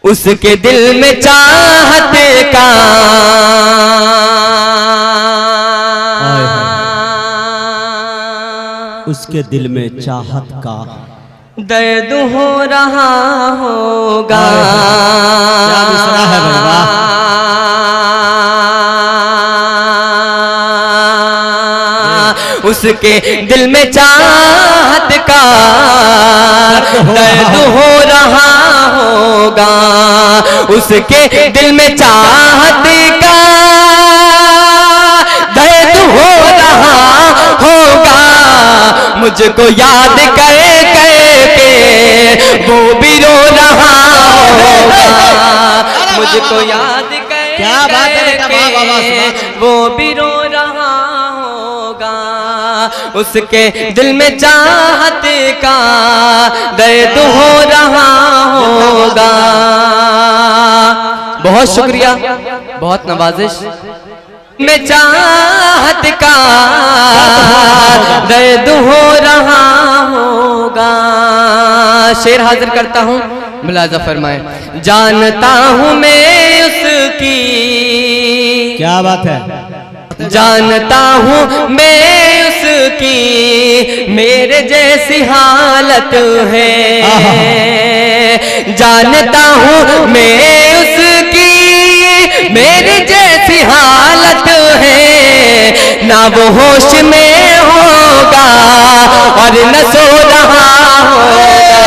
उसके दिल में चाहत का उसके दिल में चाहत का दर्द हो रहा होगा। क्या मिसरा है भाई, वाह। उसके दिल में चाहत का दर्द हो रहा होगा। उसके दिल में चाहत का दर्द हो रहा होगा। मुझको याद कर के वो भी रो रहा होगा। मुझको याद कर क्या बात है बेटा, वाह वाह वाह। वो भी रो रहा होगा। उसके दिल में चाहत का दर्द हो रहा होगा। बहुत शुक्रिया, बहुत नवाजिश। में चाहत का दर्द हो रहा होगा। शेर हाजिर करता हूँ, मुलाजा फरमाए। जानता हूँ मैं उसकी, क्या बात है, जानता हूँ मैं उसकी मेरे जैसी हालत है। जानता हूँ मैं उसकी मेरे जैसी हालत है। ना वो होश में होगा और न सो रहा होगा।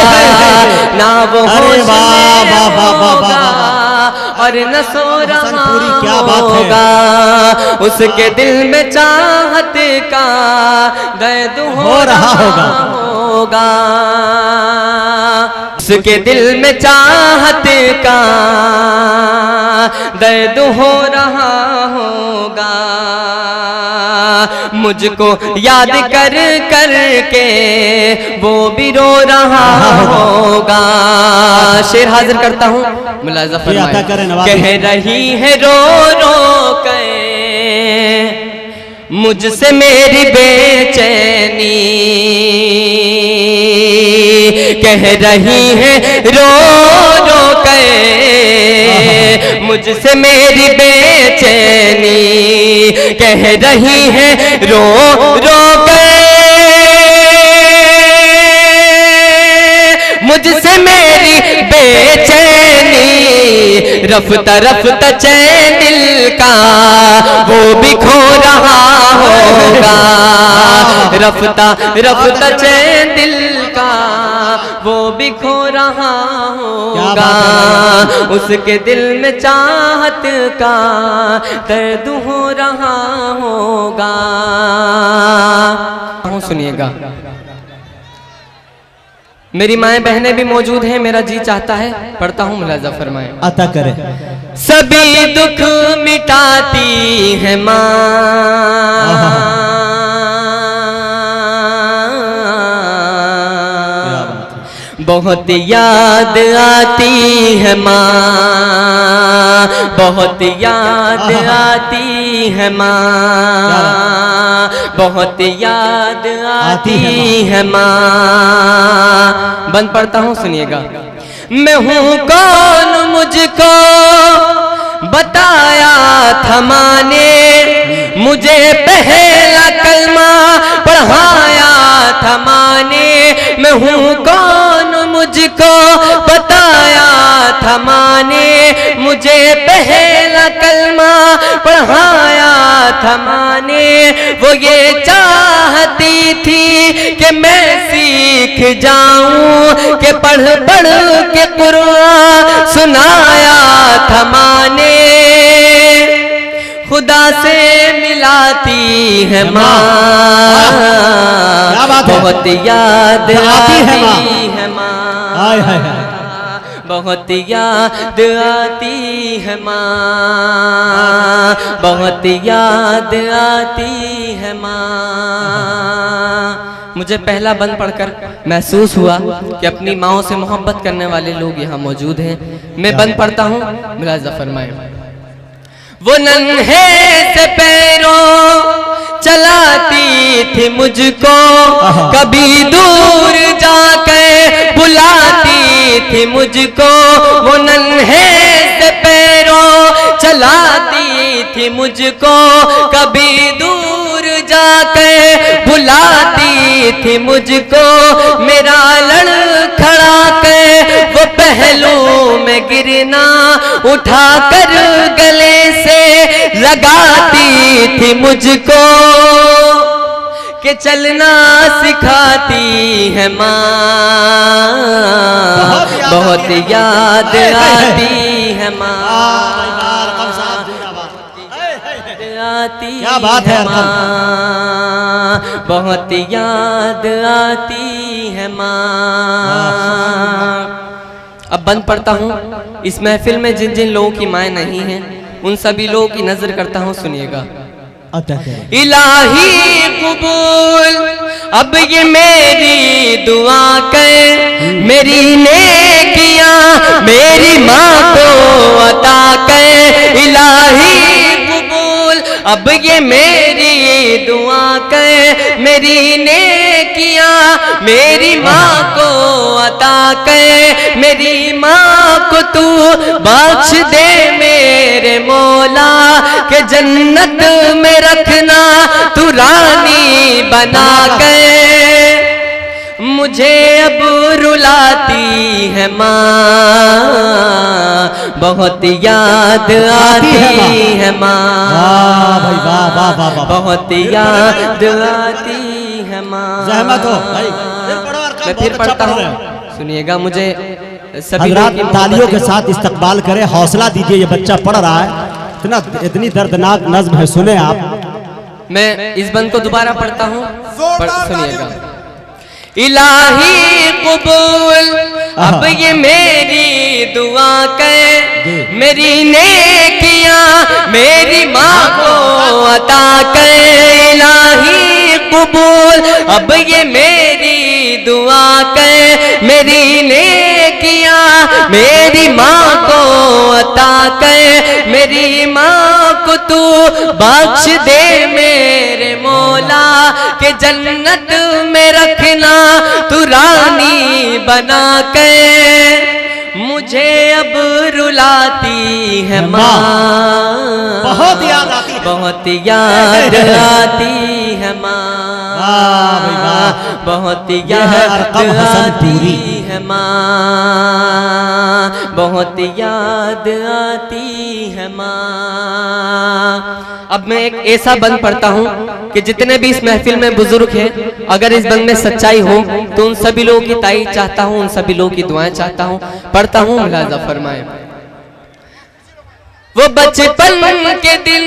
ना वो होश में होगा और न सो रहा होगा। उसके दिल में चाहत का दर्द हो रहा होगा। उसके दिल में चाहत का दर्द हो रहा होगा। मुझको याद कर कर के वो भी रो रहा होगा। शेर हाजिर करता हूँ, मुलाजा फरमाए। कह रही है रो रो के मुझसे मेरी बेचैनी, कह रही है रो रो के मुझसे मेरी बेचैनी, कह रही है रो रो के मुझसे मेरी बेचैनी। रफ्ता रफ्ता चैन दिल का वो भी खो रहा होगा। रफ्ता रफ्ता चैन दिल का वो भी खो रहा होगा। उसके दिल में चाहत का दर्द हो रहा होगा। सुनिएगा, मेरी माएँ बहनें भी मौजूद हैं, मेरा जी चाहता है पढ़ता हूँ, मुलाजा फरमाए। अता करे। सभी दुख मिटाती है माँ, बहुत याद आती है माँ, बहुत याद आती है माँ, बहुत याद आती है माँ। बंद पढ़ता हूँ, सुनिएगा। मैं हूँ कौन मुझको बताया था माँ ने, मुझे पहला कलमा पढ़ाया था माँ ने। मैं हूँ कौन मुझको बताया था माँ ने, मुझे पहला कलमा पढ़ाया था माँ ने। वो ये चाहती थी कि मैं सीख जाऊं, कि पढ़ पढ़ के कुरान सुनाया था माँ ने। खुदा से मिलाती है माँ, बहुत याद आती है माँ, बहुत याद आती है माँ, बहुत याद आती है माँ। मुझे पहला बंद पढ़कर महसूस हुआ कि अपनी माँओं से मोहब्बत करने वाले लोग यहाँ मौजूद हैं। मैं बंद पढ़ता हूँ, मुलाजा फरमाए। वो नन्हे से पैरों चलाती थी मुझको, कभी दूर जाकर बुलाती थी मुझको, वो नन्हे से पैरों चलाती थी मुझको, कभी दूर जाकर बुलाती थी मुझको, मेरा लड़खड़ा के वो पहलू में गिरना उठा कर गले से लगाती थी मुझको, कि चलना सिखाती है माँ, बहुत याद आती है माँ, आती क्या बात है माँ, बहुत याद आती है माँ। अब बंद पढ़ता हूँ। इस महफिल में जिन जिन लोगों की माएँ नहीं हैं उन सभी लोगों की नजर करता हूँ, सुनिएगा। इलाही कबूल अब ये मेरी दुआ कर, मेरी नेकियां मेरी माँ को अता कर। इलाही कबूल अब ये मेरी दुआ कर, मेरी नेकियां मेरी माँ को अता कर। मेरी माँ को तू बख्श दे मेरे मौला, के जन्नत में रखना तू रानी बना के। मुझे अब रुलाती है माँ, बहुत याद आती है माँ, बहुत याद आती है माँ। मैं फिर पढ़ता हूँ, सुनिएगा। मुझे सभी तालियों के साथ इस्तकबाल करें, हौसला दीजिए, ये बच्चा पढ़ रहा है, इतनी दर्दनाक नज्म है, सुने आप। मैं इस बंद को दोबारा पढ़ता हूँ, सुनिएगा। इलाही कबूल अब ये मेरी दुआ कर, मेरी नेकियां मेरी माँ को अता कर। इलाही कबूल अब ये मेरी दुआ कर, मेरी नेकियां मेरी माँ को अता कर। मेरी माँ को तू बख्श दे मेरे मौला, के जन्नत में रखना तू रानी बना के। मुझे अब रुलाती है माँ, बहुत याद आती है, बहुत याद आती है माँ, बहुत याद आती है माँ, बहुत याद आती है माँ। अब मैं एक ऐसा बंद पढ़ता हूँ कि जितने भी इस महफिल में बुजुर्ग हैं, अगर इस बंद में सच्चाई हो तो उन सभी लोगों की ताईद चाहता हूँ, उन सभी लोगों की दुआएं चाहता हूँ। पढ़ता हूँ, मुलाजा फरमाए। वो बचपन के दिन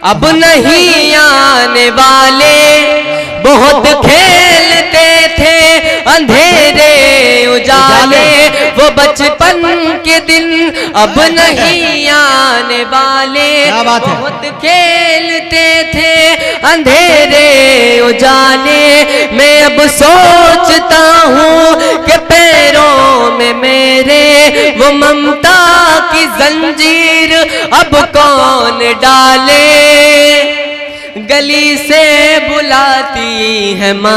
अब नहीं आने वाले, बहुत खेलते थे अंधेरे उजाले। वो बचपन के दिन अब नहीं आने वाले, बहुत खेलते थे अंधेरे उजाले। मैं अब सोचता हूँ कि पैरों में मेरे वो ममता की जंजीर अब कौन डाले। गली से बुलाती है माँ,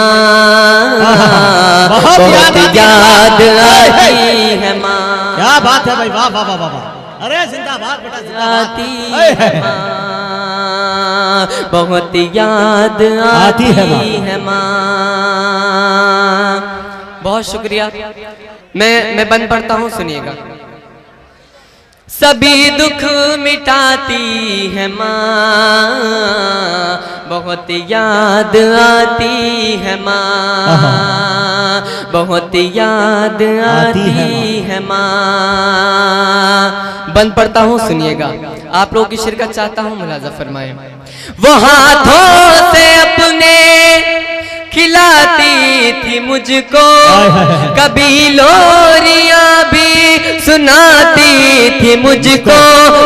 बहुत याद आती है माँ। क्या बात है भाई, वाह वाह वाह वाह, अरे जिंदाबाद बेटा, आती है माँ, बहुत याद आती है माँ। बहुत शुक्रिया। मैं बंद पढ़ता हूँ, सुनिएगा। सभी दुख मिटाती है माँ, बहुत याद आती है माँ, बहुत याद आती है माँ। बंद पढ़ता हूँ, सुनिएगा। आप लोगों की शिरकत चाहता हूँ, मुलाजा फरमाए। वो हाथों से अपने खिलाती थी मुझको, कभी लोरियां भी सुनाती थी मुझको।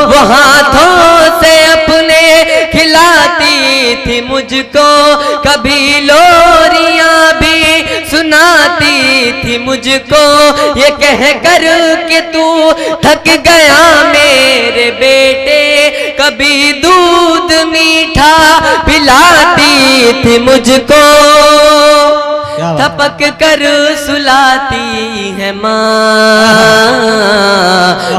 वो हाथों से अपने खिलाती थी मुझको, कभी लोरियां भी सुनाती थी मुझको। ये कह कर के तू थक गया मेरे बेटे, कभी दूध मीठा पिलाती थी मुझको। थपक कर सुलाती है माँ,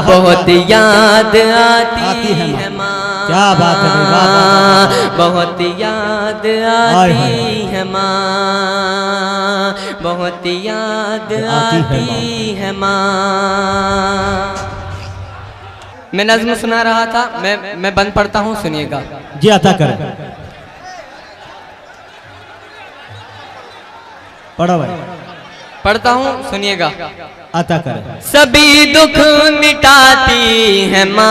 बहुत याद आती है माँ। क्या बात है भाई, वाह, वाह, वाह। बहुत याद आती है माँ, बहुत याद आती है माँ। मैं नज़्म सुना रहा था, मैं बंद पढ़ता हूँ, सुनिएगा। जी अता कर, पढ़ो भाई, पढ़ता हूँ, सुनिएगा। अता कर। सभी दुख मिटाती है माँ,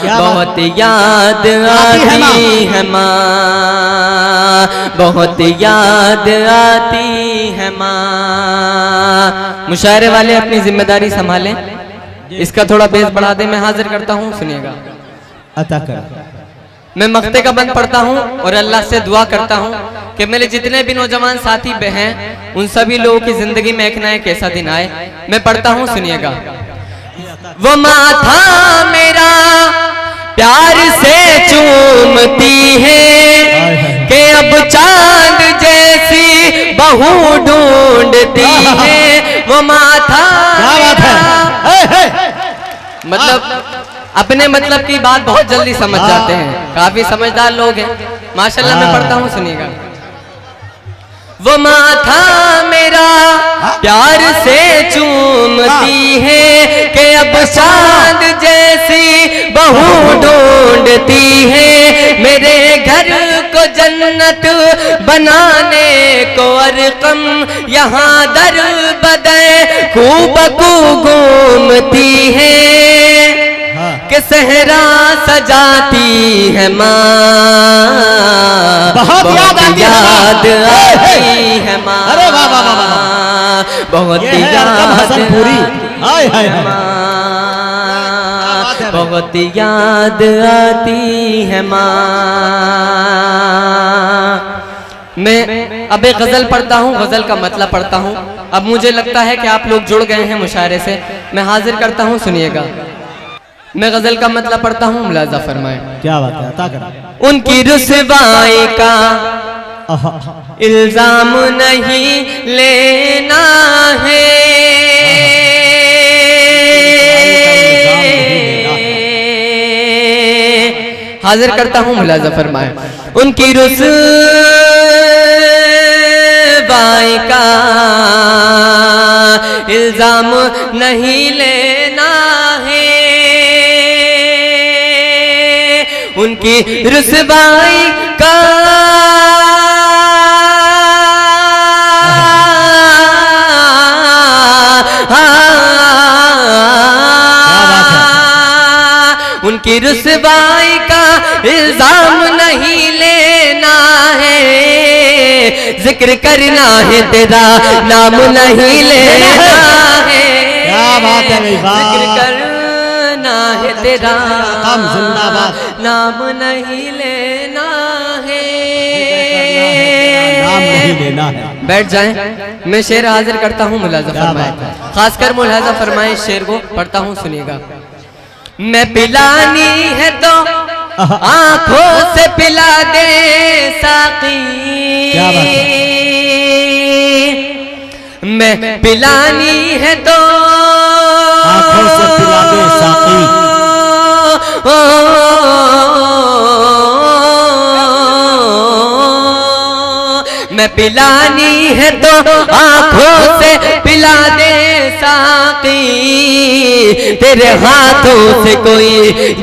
बहुत याद आती है माँ, बहुत याद आती है माँ। मुशायरे वाले अपनी जिम्मेदारी संभालें, इसका थोड़ा बेस बढ़ा दे। मैं हाजिर करता हूँ, सुनिएगा। अता कर। मैं मक्ते का बंद पढ़ता हूँ और अल्लाह से दुआ करता हूँ कि मेरे जितने भी नौजवान साथी हैं उन सभी लोगों की जिंदगी में एक ना एक ऐसा दिन आए। मैं पढ़ता हूँ, सुनिएगा। वो माथा मेरा प्यार से चूमती है कि अब चांद जैसी बहू ढूंढती है। वो माथा, क्या बात है, मतलब अपने मतलब की बात बहुत जल्दी समझ जाते हैं, काफी समझदार लोग हैं माशाल्लाह। मैं पढ़ता हूँ, सुनिएगा। वो माथा मेरा प्यार से चूमती है कि अब चांद जैसी बहू ढूंढती है। मेरे घर को जन्नत बनाने को अरकम यहाँ दर बदर खूब घूमती है कि सहरा सजाती है माँ, बहुत याद आती है माँ। अरे वाह वाह वाह वाह, बहुत याद पूरी, बहुत याद आती है माँ। मैं अब एक गजल पढ़ता हूँ, गजल का मतलब पढ़ता हूँ। अब मुझे लगता है कि आप लोग जुड़ गए हैं मुशायरे से। मैं हाजिर करता हूँ, सुनिएगा। मैं गजल का मतलब पढ़ता हूँ, मुलाजा फरमाए। क्या बात है, अता कर। उनकी रुसवाई का इल्जाम नहीं लेना है, हाजिर करता हूँ, मुलाजा फरमाए। उनकी रुसवाई का इल्जाम नहीं लेना है, उनकी रुसवाई का उनकी रुसवाई का इल्जाम नहीं लेना है, जिक्र करना है तेरा नाम नहीं लेना है। क्या बात है, जिक्र करना है तेरा जिंदाबाद, नाम नहीं लेना है, नाम नहीं लेना है। बैठ जाएं, मैं शेर हाजिर करता हूँ, मुलाजा फरमाए। खासकर मुलाजा फरमाए, शेर को पढ़ता हूँ, सुनिएगा। मैं पिलानी है तो आंखों से पिला दे साकी, क्या बात है? मैं पिलानी है तो आंखों से पिला दे साकी, मैं पिलानी है तो आंखों से पिला दे साकी, तेरे हाथों से कोई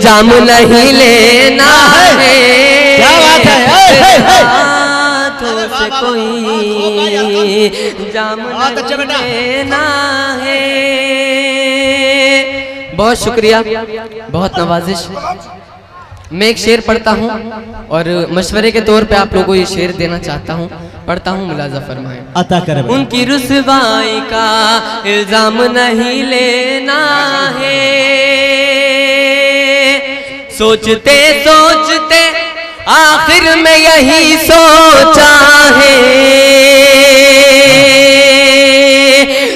जाम नहीं लेना है। क्या बात है, हाथों से कोई जाम नहीं लेना है। बहुत शुक्रिया, बहुत नवाजिश। मैं एक शेर पढ़ता हूँ और मशवरे के तौर पे आप लोगों को ये शेर देना चाहता हूँ। पढ़ता हूँ, मुलाजा फरमाएं। अता कर। उनकी रुसवाई का इल्जाम नहीं लेना है, सोचते सोचते आखिर में यही सोचा है,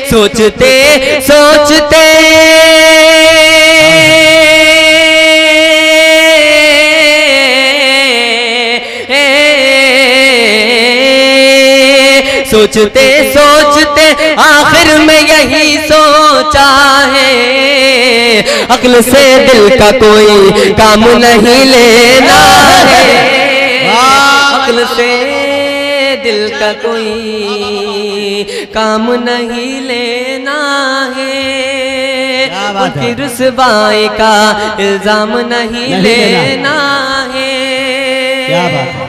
सोचते सोचते सोचते सोचते आखिर में यही सोचा है, अक्ल से दिल का कोई काम नहीं लेना है, अक्ल से दिल का कोई काम नहीं लेना है, उनकी रुसवाई का इल्जाम नहीं लेना है। क्या बात है।